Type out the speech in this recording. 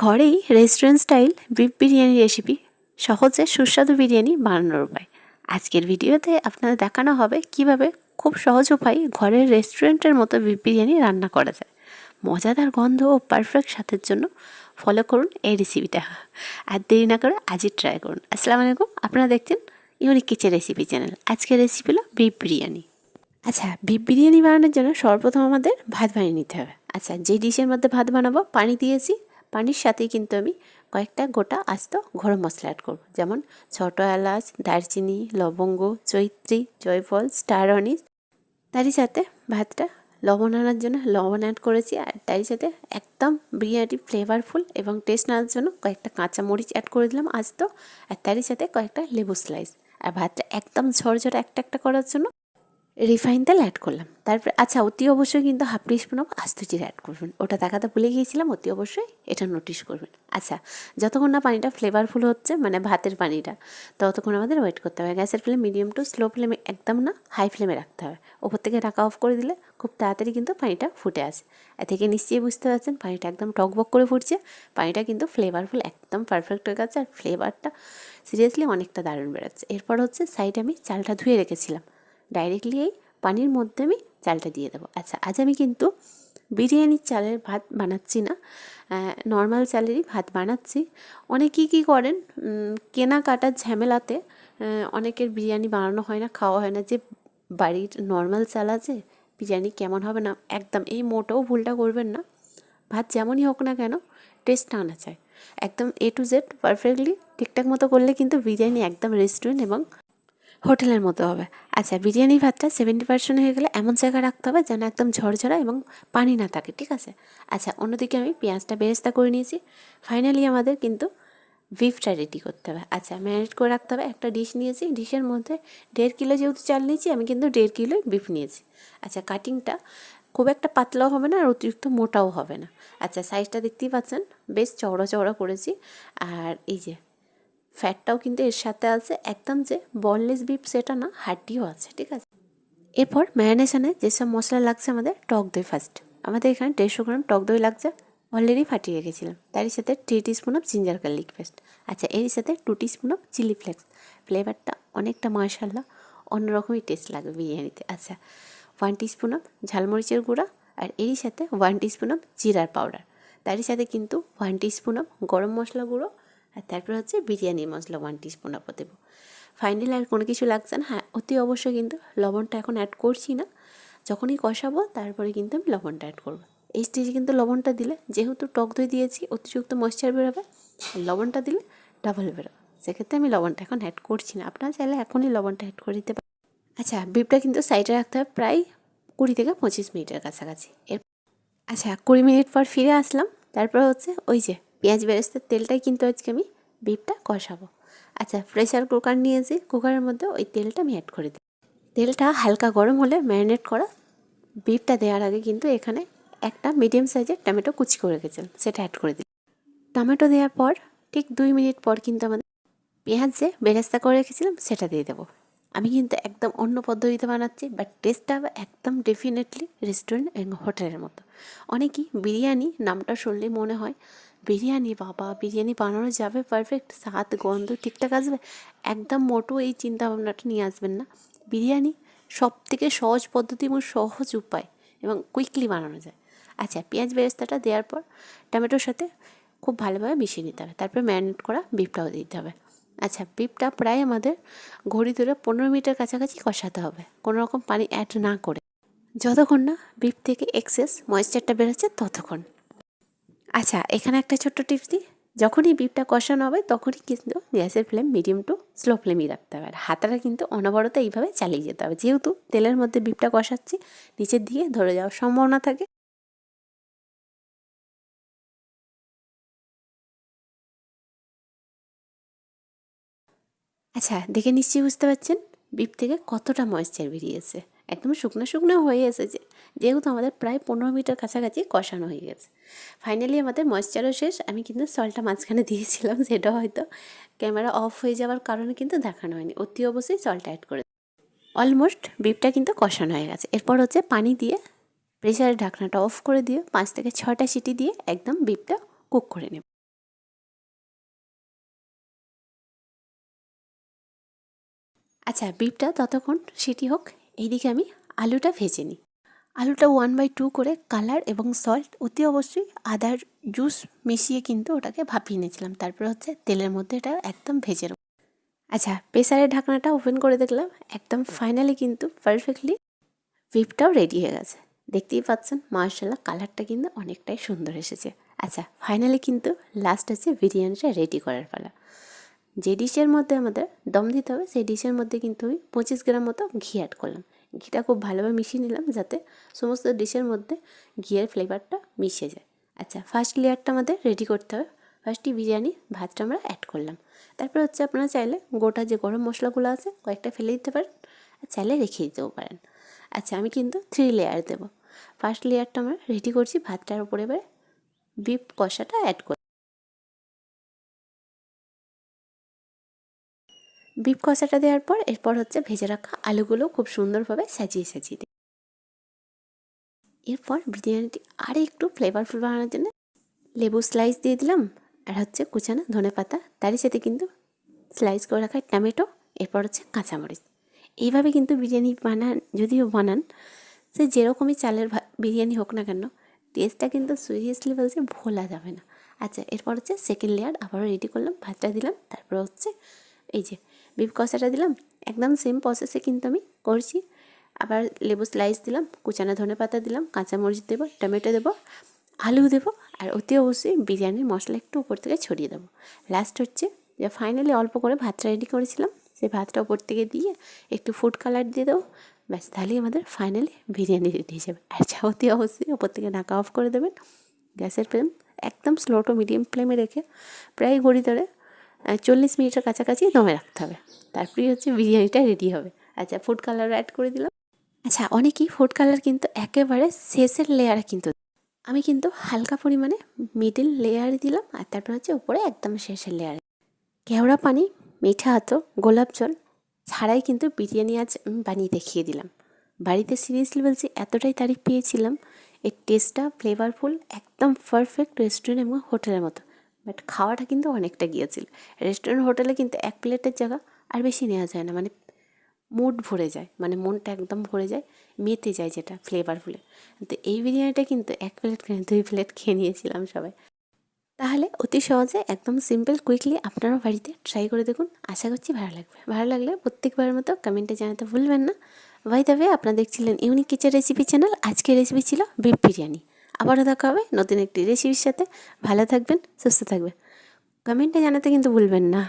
ঘরেই restaurant style beef biryani recipe, সহজে সুস্বাদু বিরিয়ানি বানানোর উপায়। আজকের ভিডিওতে আপনাদের দেখানো হবে কিভাবে খুব সহজ উপায়ে ঘরের রেস্টুরেন্টের মতো বিফ বিরিয়ানি রান্না করা যায়। মজাদার গন্ধ ও পারফেক্ট স্বাদের জন্য ফলো করুন এই রেসিপিটা, আর দেরি না করে আজই ট্রাই করুন। আসসালামু আলাইকুম, আপনারা দেখছেন ইউনিক কিচেন রেসিপি চ্যানেল। আজকের রেসিপি হলো বিফ বিরিয়ানি। আচ্ছা, বিফ বিরিয়ানি বানানোর জন্য সর্বপ্রথম আমাদের ভাত বানিয়ে নিতে হবে। আচ্ছা, যে ডিশের মধ্যে ভাত বানাবো পানি দিয়েছি, পানির সাথেই কিন্তু আমি কয়েকটা গোটা আস্ত গরম মশলা অ্যাড করবো, যেমন ছোটো এলাচ, দারচিনি, লবঙ্গ, জয়িত্রী, জয়ফল, স্টার অনিস। তারই সাথে ভাতটা লবণ আনার জন্য লবণ অ্যাড করেছি, আর তারই সাথে একদম বিরিয়ানি ফ্লেভারফুল এবং টেস্ট আনার জন্য কয়েকটা কাঁচা মরিচ অ্যাড করে দিলাম আস্ত, আর তারই সাথে কয়েকটা লেবু স্লাইস। আর ভাতটা একদম ঝরঝরে একটা করার জন্য রিফাইন তেল অ্যাড করলাম। তারপরে আচ্ছা, অতি অবশ্যই কিন্তু হাফ টিস্পুন আস্ত জিরা অ্যাড করবেন, ওটা দেখাতে ভুলে গিয়েছিলাম, অতি অবশ্যই এটা নোটিশ করবেন। আচ্ছা, যতক্ষণ না পানিটা ফ্লেভারফুল হচ্ছে, মানে ভাতের পানিটা, ততক্ষণ আমাদের ওয়েট করতে হবে। গ্যাসের ফ্লেম মিডিয়াম টু স্লো ফ্লেমে, একদম না হাই ফ্লেমে রাখতে হবে। ওপর থেকে ঢাকা অফ করে দিলে খুব তাড়াতাড়ি কিন্তু পানিটা ফুটে আসে। এর থেকে নিশ্চয়ই বুঝতে পারছেন পানিটা একদম টকবক করে ফুটছে। পানিটা কিন্তু ফ্লেভারফুল একদম পারফেক্ট হয়ে গেছে, আর ফ্লেভারটা সিরিয়াসলি অনেকটা দারুণ বেরোচ্ছে। এরপর হচ্ছে সাইডে আমি চালটা ধুয়ে রেখেছিলাম, ডাইরেক্টলি এই পানির মধ্যে আমি চালটা দিয়ে দেবো। আচ্ছা, আজ আমি কিন্তু বিরিয়ানির চালের ভাত বানাচ্ছি না, নর্মাল চালেরই ভাত বানাচ্ছি। অনেকেই কী করেন, কেনাকাটার ঝামেলাতে অনেকের বিরিয়ানি বানানো হয় না, খাওয়া হয় না। যে বাড়ির নর্মাল চাল আছে, বিরিয়ানি কেমন হবে না, একদম এই মোটেও ভুলটা করবেন না। ভাত যেমনই হোক না কেন, টেস্টটা আনা চাই একদম এ টু জেড পারফেক্টলি ঠিকঠাক মতো করলে কিন্তু বিরিয়ানি একদম রেস্টুরেন্ট এবং হোটেলের মতো হবে। আচ্ছা, বিরিয়ানি ভাতটা 70% হয়ে গেলে এমন জায়গায় রাখতে হবে যেন একদম ঝরঝরা এবং পানি না থাকে, ঠিক আছে? আচ্ছা, অন্যদিকে আমি পেঁয়াজটা বেরেস্তা করে নিয়েছি। ফাইনালি আমাদের কিন্তু বিফটা রেডি করতে হবে। আচ্ছা, ম্যারিনেট করে রাখতে হবে। একটা ডিশ নিয়েছি, ডিশের মধ্যে 1.5 কিলো যেহেতু চাল নিয়েছি, আমি কিন্তু 1.5 কিলো বিফ নিয়েছি। আচ্ছা, কাটিংটা খুব একটা পাতলাও হবে না আর অতিরিক্ত মোটাও হবে না। আচ্ছা, সাইজটা দেখতেই পাচ্ছেন, বেশ চওড়া চওড়া করেছি। আর এই যে ফ্যাটটাও কিন্তু এর সাথে আছে, একদম যে বনলেস বিফ সেটা না, হাড্ডিও আছে, ঠিক আছে? এরপর ম্যারিনেশনে যেসব মশলা লাগছে, আমাদের টক দই ফার্স্ট, আমাদের এখানে 150 গ্রাম টক দই লাগছে, অলরেডি ফাটিয়ে রেখেছিলাম। তারই সাথে 3 teaspoon of ginger garlic paste. আচ্ছা, এরই সাথে 2 টিস্পুন অফ চিলি ফ্লেক্স, ফ্লেভারটা অনেকটা মাশাআল্লাহ অন্যরকমই টেস্ট লাগবে বিরিয়ানিতে। আচ্ছা, 1 টিস্পুন অফ ঝালমরিচের গুঁড়া, আর এরই সাথে 1 টিস্পুন অফ জিরার পাউডার। তারই সাথে কিন্তু 1 টিস্পুন অফ গরম মশলা গুঁড়ো, আর তারপর হচ্ছে বিরিয়ানি মশলা 1 টিস্পুন অফ দেবো। ফাইনালি আর কোনো কিছু লাগছে না। হ্যাঁ, অতি অবশ্যই কিন্তু লবণটা এখন অ্যাড করছি না, যখনই কষাবো তারপরে কিন্তু আমি লবণটা অ্যাড করবো। এই স্টেজে কিন্তু লবণটা দিলে, যেহেতু টক দই দিয়েছি, অতিরিক্ত ময়েশ্চার বেরোবে, লবণটা দিলে ডাবল বেরোবে। সেক্ষেত্রে আমি লবণটা এখন অ্যাড করছি না, আপনারা চাইলে এখনই লবণটা অ্যাড করে দিতে পারেন। আচ্ছা, বিফটা কিন্তু সাইডে রাখতে হবে প্রায় 20 থেকে 25 মিনিটের কাছাকাছি। আচ্ছা, 20 মিনিট পর ফিরে আসলাম। তারপর হচ্ছে ওই যে পেঁয়াজ বেরেস্তার তেলটাই কিন্তু আজকে আমি বিফটা কষাবো। আচ্ছা, প্রেশার কুকার নিয়েছি, কুকারের মধ্যে ওই তেলটা আমি অ্যাড করে দিই। তেলটা হালকা গরম হলে ম্যারিনেট করা বিফটা দেওয়ার আগে কিন্তু এখানে একটা মিডিয়াম সাইজের টমেটো কুচি করে রেখেছিলাম, সেটা অ্যাড করে দিই। টমেটো দেওয়ার পর ঠিক 2 মিনিট পর কিন্তু আমাদের পেঁয়াজ যে বেরেস্তা করে রেখেছিলাম সেটা দিয়ে দেবো। আমি কিন্তু একদম অন্য পদ্ধতিতে বানাচ্ছি, বাট টেস্টটা একদম ডেফিনেটলি রেস্টুরেন্ট এবং হোটেলের মতো। অনেকেই বিরিয়ানি নামটা শুনলেই মনে হয় বিরিয়ানি, বাবা বিরিয়ানি বানানো যাবে পারফেক্ট, স্বাদ গন্ধ ঠিকঠাক আসবে, একদম মোটো এই চিন্তাভাবনাটা নিয়ে আসবেন না। বিরিয়ানি সব থেকে সহজ পদ্ধতি এবং সহজ উপায় এবং কুইকলি বানানো যায়। আচ্ছা, পেঁয়াজ বেরেস্তাটা দেওয়ার পর টমেটোর সাথে খুব ভালোভাবে মিশিয়ে নিতে হবে, তারপরে ম্যারিনেট করা বিফটাও দিতে হবে। আচ্ছা, বিফটা প্রায় আমাদের ঘড়ি ধরে 15 মিনিটের কাছাকাছি কষাতে হবে, কোনো রকম পানি অ্যাড না করে, যতক্ষণ না বিফ থেকে এক্সেস ময়েশ্চারটা বেরোচ্ছে ততক্ষণ। আচ্ছা, এখানে একটা ছোট্ট টিপস দিই, যখনই বিফটা কষানো হবে তখনই কিন্তু গ্যাসের ফ্লেম মিডিয়াম টু স্লো ফ্লেমই রাখতে হবে, আর হাতাটা কিন্তু অনবরত এইভাবে চালিয়ে যেতে হবে, যেহেতু তেলের মধ্যে বিফটা কষাচ্ছি, নিচের দিকে ধরে যাওয়ার সম্ভাবনা থাকে। আচ্ছা, দেখে নিশ্চয়ই বুঝতে পারছেন বিফ থেকে কতটা ময়েশ্চার বেরিয়েছে, একদম শুকনো শুকনো হয়ে এসেছে, যেহেতু আমাদের প্রায় 15 মিনিটের কাছাকাছি কষানো হয়ে গেছে। ফাইনালি আমাদের ময়েশ্চারও শেষ। আমি কিন্তু সল্টটা মাঝখানে দিয়েছিলাম, সেটা হয়তো ক্যামেরা অফ হয়ে যাওয়ার কারণে কিন্তু দেখানো হয়নি, অতি অবশ্যই সল্টটা অ্যাড করে। অলমোস্ট বিফটা কিন্তু কষানো হয়ে গেছে। এরপর হচ্ছে পানি দিয়ে প্রেসারের ঢাকনাটা অফ করে দিয়ে 5 থেকে 6টা সিটি দিয়ে একদম বিফটা কুক করে নেব। আচ্ছা, বিফটা ততক্ষণ সিটি হোক, এইদিকে আমি আলুটা ভেজে নিই। আলুটা 1/2 করে কালার এবং সল্ট, অতি অবশ্যই আদার জুস মিশিয়ে কিন্তু ওটাকে ভাপিয়ে নিয়েছিলাম। তারপর হচ্ছে তেলের মধ্যে এটা একদম ভেজে নেব। আচ্ছা, প্রেসারের ঢাকনাটা ওপেন করে দেখলাম, একদম ফাইনালি কিন্তু পারফেক্টলি বিফটাও রেডি হয়ে গেছে। দেখতেই পাচ্ছেন মাশাআল্লাহ, কালারটা কিন্তু অনেকটাই সুন্দর এসেছে। আচ্ছা, ফাইনালি কিন্তু লাস্ট হচ্ছে বিরিয়ানিটা রেডি করার পালা। যে ডিশের মধ্যে আমাদের দম দিতে হবে সেই ডিশের মধ্যে কিন্তু আমি 25 গ্রাম মতো ঘি অ্যাড করলাম। ঘিটা খুব ভালোভাবে মিশিয়ে নিলাম যাতে সমস্ত ডিশের মধ্যে ঘিয়ের ফ্লেভারটা মিশে যায়। আচ্ছা, ফার্স্ট লেয়ারটা আমাদের রেডি করতে হবে। ফার্স্টই বিরিয়ানি ভাতটা আমরা অ্যাড করলাম। তারপর হচ্ছে আপনারা চাইলে গোটা যে গরম মশলাগুলো আছে কয়েকটা ফেলে দিতে পারেন, আর চাইলে রেখে দিতেও পারেন। আচ্ছা, আমি কিন্তু 3 লেয়ার দেবো। ফার্স্ট লেয়ারটা আমরা রেডি করছি, ভাতটার উপরে এবারে বিফ কষাটা অ্যাড করব। বিফ কষাটা দেওয়ার পর এরপর হচ্ছে ভেজে রাখা আলুগুলো খুব সুন্দরভাবে সাজিয়ে সাজিয়ে দিই। এরপর বিরিয়ানিটি আর একটু ফ্লেভারফুল বানানোর জন্য লেবু স্লাইস দিয়ে দিলাম, আর হচ্ছে কুচানো ধনেপাতা, তারই সাথে কিন্তু স্লাইস করে রাখা টমেটো, এরপর হচ্ছে কাঁচামরিচ। এইভাবে কিন্তু বিরিয়ানি যদিও বানান সে যেরকমই চালের বিরিয়ানি হোক না কেন, টেস্টটা কিন্তু সিরিয়াসলি বলছে ভোলা যাবে না। আচ্ছা, এরপর হচ্ছে সেকেন্ড লেয়ার আবারও রেডি করলাম, ভাতটা দিলাম, তারপর হচ্ছে এই যে বিফ কষাটা দিলাম। একদম সেম প্রসেসে কিন্তু আমি করছি। আবার লেবু স্লাইস দিলাম, কুচানো ধনেপাতা দিলাম, কাঁচামরিচ দেবো, টমেটো দেবো, আলু দেবো, আর অতি অবশ্যই বিরিয়ানির মশলা একটু উপর থেকে ছড়িয়ে দেবো। লাস্ট হচ্ছে যে ফাইনালি অল্প করে ভাতটা রেডি করেছিলাম সেই ভাতটা উপর থেকে দিয়ে একটু ফুড কালার দিয়ে দেবো। ব্যাস, তাহলেই আমাদের ফাইনালি বিরিয়ানি রেডি হয়ে যাবে। আর অতি অবশ্যই ওপর থেকে ঢাকা অফ করে দেবেন। গ্যাসের ফ্লেম একদম স্লো টু মিডিয়াম ফ্লেমে রেখে প্রায় ঘড়ি ধরে 40 মিনিটের কাছাকাছি দমে রাখতে হবে। তারপরেই হচ্ছে বিরিয়ানিটা রেডি হবে। আচ্ছা, ফুড কালার অ্যাড করে দিলাম। আচ্ছা, অনেকেই ফুড কালার কিন্তু একেবারে শেষের লেয়ারে কিন্তু, আমি কিন্তু হালকা পরিমাণে মিডল লেয়ারে দিলাম, আর তারপর হচ্ছে উপরে একদম শেষের লেয়ারে। কেওড়া পানি, মিঠা আতর, গোলাপ জল ছাড়াই কিন্তু বিরিয়ানি আজ আমি বানিয়ে দেখিয়ে দিলাম। বাড়িতে সিরিয়াসলি বলছি এতটাই তারিফ পেয়েছিলাম, এর টেস্টটা ফ্লেভারফুল, একদম পারফেক্ট রেস্টুরেন্ট এবং হোটেলের মতো। বাট খাওয়াটা কিন্তু অনেকটা গিয়েছিল। রেস্টুরেন্ট হোটেলে কিন্তু এক প্লেটের জায়গা আর বেশি নেওয়া যায় না, মানে মুড ভরে যায়, মানে মনটা একদম ভরে যায়, মেতে যায় যেটা ফ্লেভারফুলে। তো এই বিরিয়ানিটা কিন্তু 1 প্লেট খেয়ে 2 প্লেট খেয়ে নিয়েছিলাম সবাই। তাহলে অতি সহজে একদম সিম্পল কুইকলি আপনারাও বাড়িতে ট্রাই করে দেখুন, আশা করছি ভালো লাগবে। ভালো লাগলে প্রত্যেকবারের মতো কমেন্টে জানাতে ভুলবেন না। বাই দ্য ওয়ে, আপনারা দেখছিলেন ইউনিক কিচেন রেসিপি চ্যানেল। আজকের রেসিপি ছিল বিফ বিরিয়ানি। আবারও দেখা হবে নতুন একটি রেসিপির সাথে। ভালো থাকবেন, সুস্থ থাকবেন, কমেন্টে জানাতে কিন্তু ভুলবেন না।